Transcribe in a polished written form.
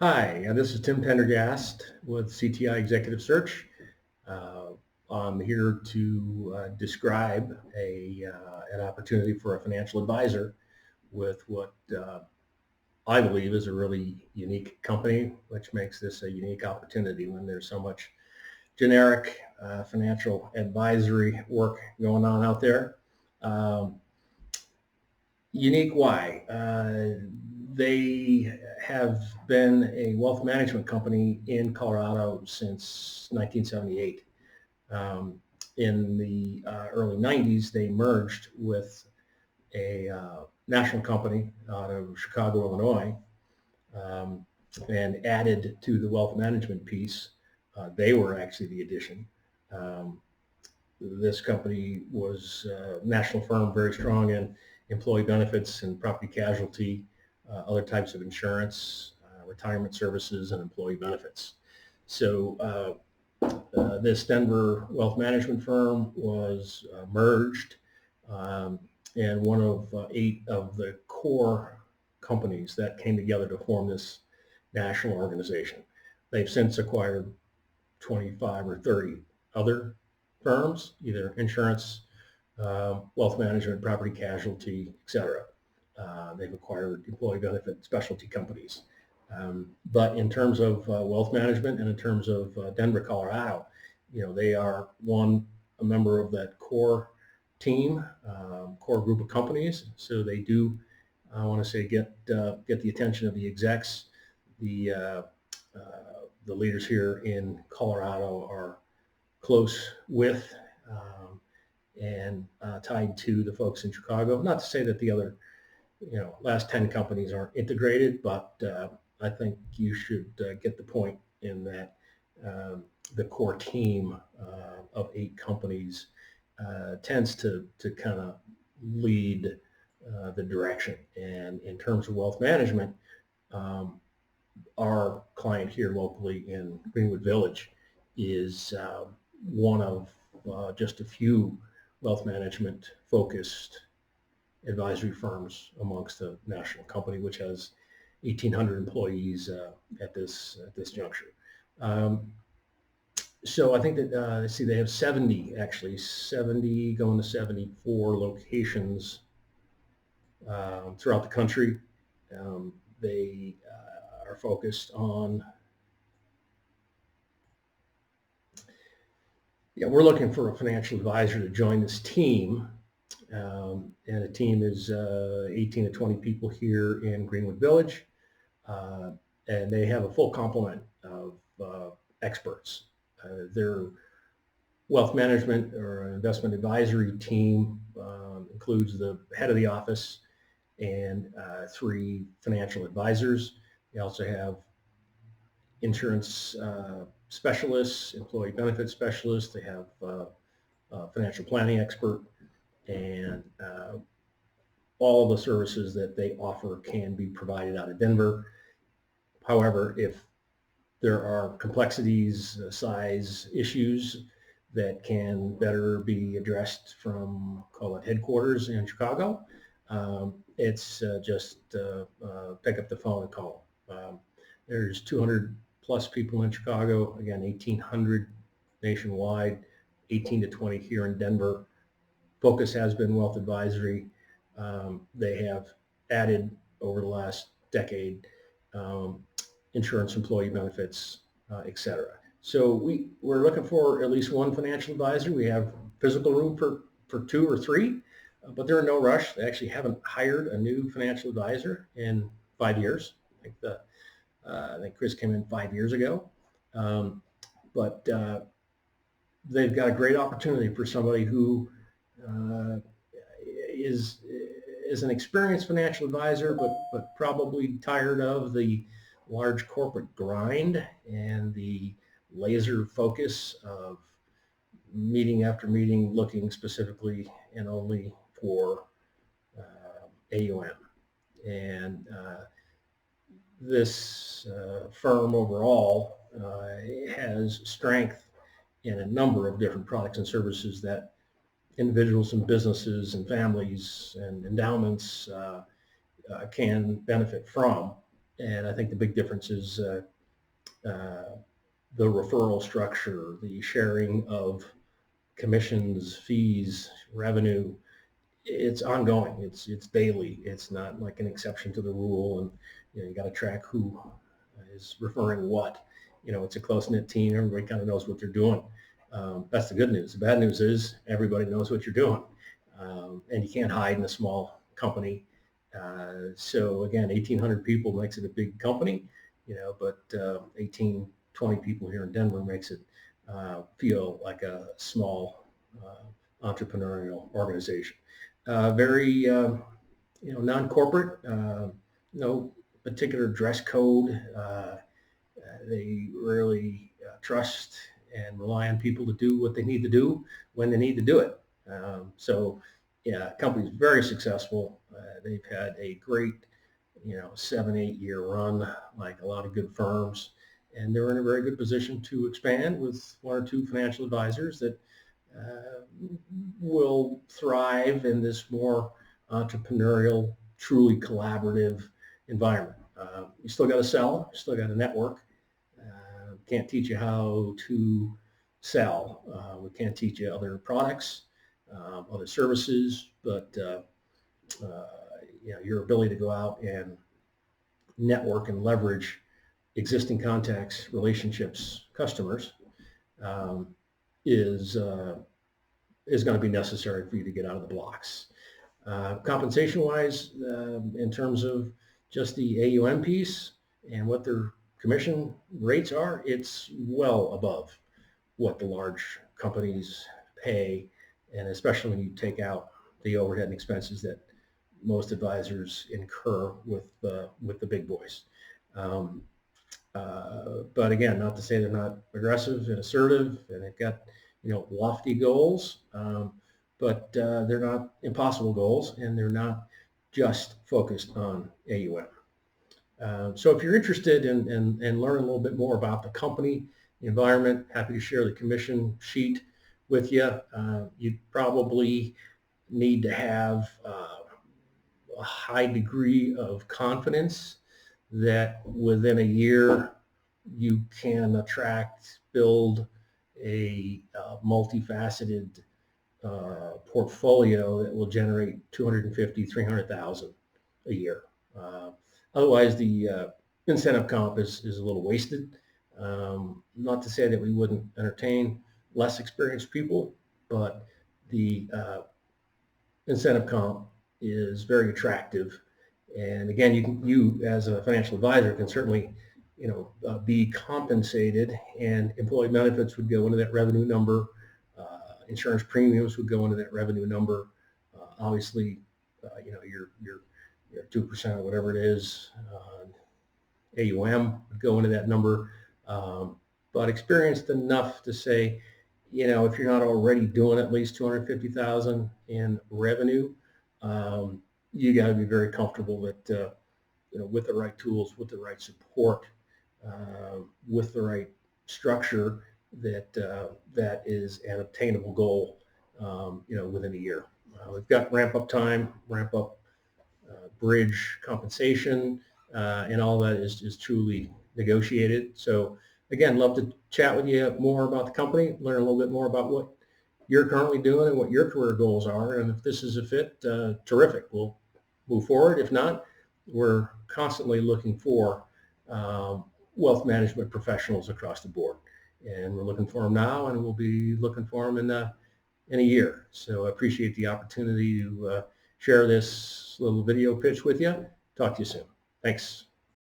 Hi, this is Tim Pendergast with CTI Executive Search. Uh, I'm here to describe an opportunity for a financial advisor with what I believe is a really unique company, which makes this a unique opportunity when there's so much generic financial advisory work going on out there. Um, Unique why? They have been a wealth management company in Colorado since 1978. In the early 90s, they merged with a national company out of Chicago, Illinois, um, and added to the wealth management piece. They were actually the addition. Um, this company was a national firm, very strong in employee benefits and property casualty, other types of insurance, retirement services, and employee benefits. So this Denver wealth management firm was merged, um, and one of 8 of the core companies that came together to form this national organization. They've since acquired 25 or 30 other firms, either insurance, wealth management, property casualty, et cetera. They've acquired employee benefit specialty companies. But in terms of wealth management and in terms of Denver, Colorado, they are a member of that core team, core group of companies. So they do, I want to say, get the attention of the execs. The uh, the leaders here in Colorado are close with and tied to the folks in Chicago. Not to say that the other, last 10 companies aren't integrated, but I think you should get the point in that the core team of 8 companies tends to kind of lead the direction. And in terms of wealth management, um, our client here locally in Greenwood Village is one of just a few wealth management focused advisory firms amongst the national company, which has 1,800 employees at this juncture. Um, so I think that let's see, they have 70 going to 74 locations throughout the country. They are focused on. Yeah, we're looking for a financial advisor to join this team. And the team is 18 to 20 people here in Greenwood Village. And they have a full complement of experts. Their wealth management or investment advisory team includes the head of the office and 3 financial advisors. They also have insurance specialists, employee benefit specialists. They have financial planning expert, and all of the services that they offer can be provided out of Denver. However, if there are complexities, size issues that can better be addressed from, call it, headquarters in Chicago, it's just pick up the phone and call. There's 200 plus people in Chicago, again, 1,800 nationwide, 18 to 20 here in Denver. Focus has been wealth advisory. They have added over the last decade insurance, employee benefits, et cetera. So we're looking for at least one financial advisor. We have physical room for 2 or 3, but they're in no rush. They actually haven't hired a new financial advisor in 5 years. I think Chris came in 5 years ago. But they've got a great opportunity for somebody who is an experienced financial advisor, but probably tired of the large corporate grind and the laser focus of meeting after meeting, looking specifically and only for AUM. And this firm overall has strength in a number of different products and services that individuals and businesses and families and endowments can benefit from. And I think the big difference is the referral structure, the sharing of commissions, fees, revenue. It's ongoing. It's daily. It's not like an exception to the rule, and you got to track who is referring what. It's a close-knit team. Everybody kind of knows what they're doing. That's the good news. The bad news is everybody knows what you're doing, and you can't hide in a small company. So again, 1,800 people makes it a big company, but 18, 20 people here in Denver makes it feel like a small entrepreneurial organization. Very, non-corporate, no particular dress code. They really trust and rely on people to do what they need to do when they need to do it. So, yeah, company's very successful. They've had a great, 7-8 year run, like a lot of good firms, and they're in a very good position to expand with one or two financial advisors that will thrive in this more entrepreneurial, truly collaborative environment. You still got to sell, you still got to network. Can't teach you how to sell. We can't teach you other products, other services, but your ability to go out and network and leverage existing contacts, relationships, customers is going to be necessary for you to get out of the blocks. Compensation-wise, in terms of just the AUM piece and what their commission rates are, it's well above what the large companies pay, and especially when you take out the overhead and expenses that most advisors incur with the big boys. But again, not to say they're not aggressive and assertive, and they've got lofty goals, but they're not impossible goals, and they're not just focused on AUM. So if you're interested in learning a little bit more about the company, the environment, happy to share the commission sheet with you. You probably need to have a high degree of confidence that within a year you can attract, build a multifaceted portfolio that will generate $250,000, $300,000 a year. Otherwise, the incentive comp is a little wasted. Not to say that we wouldn't entertain less experienced people, but the incentive comp is very attractive. And again, you as a financial advisor can certainly, be compensated, and employee benefits would go into that revenue number. Insurance premiums would go into that revenue number. Obviously, your 2% or whatever it is, AUM would go into that number. But experienced enough to say, if you're not already doing at least $250,000 in revenue, you got to be very comfortable that, with the right tools, with the right support, with the right structure, that is an obtainable goal, within a year. We've got ramp up time, ramp up bridge compensation, and all that is truly negotiated. So again, love to chat with you more about the company, learn a little bit more about what you're currently doing and what your career goals are. And if this is a fit, terrific. We'll move forward. If not, we're constantly looking for wealth management professionals across the board. And we're looking for them now, and we'll be looking for them in a year. So I appreciate the opportunity to share this little video pitch with you. Talk to you soon. Thanks.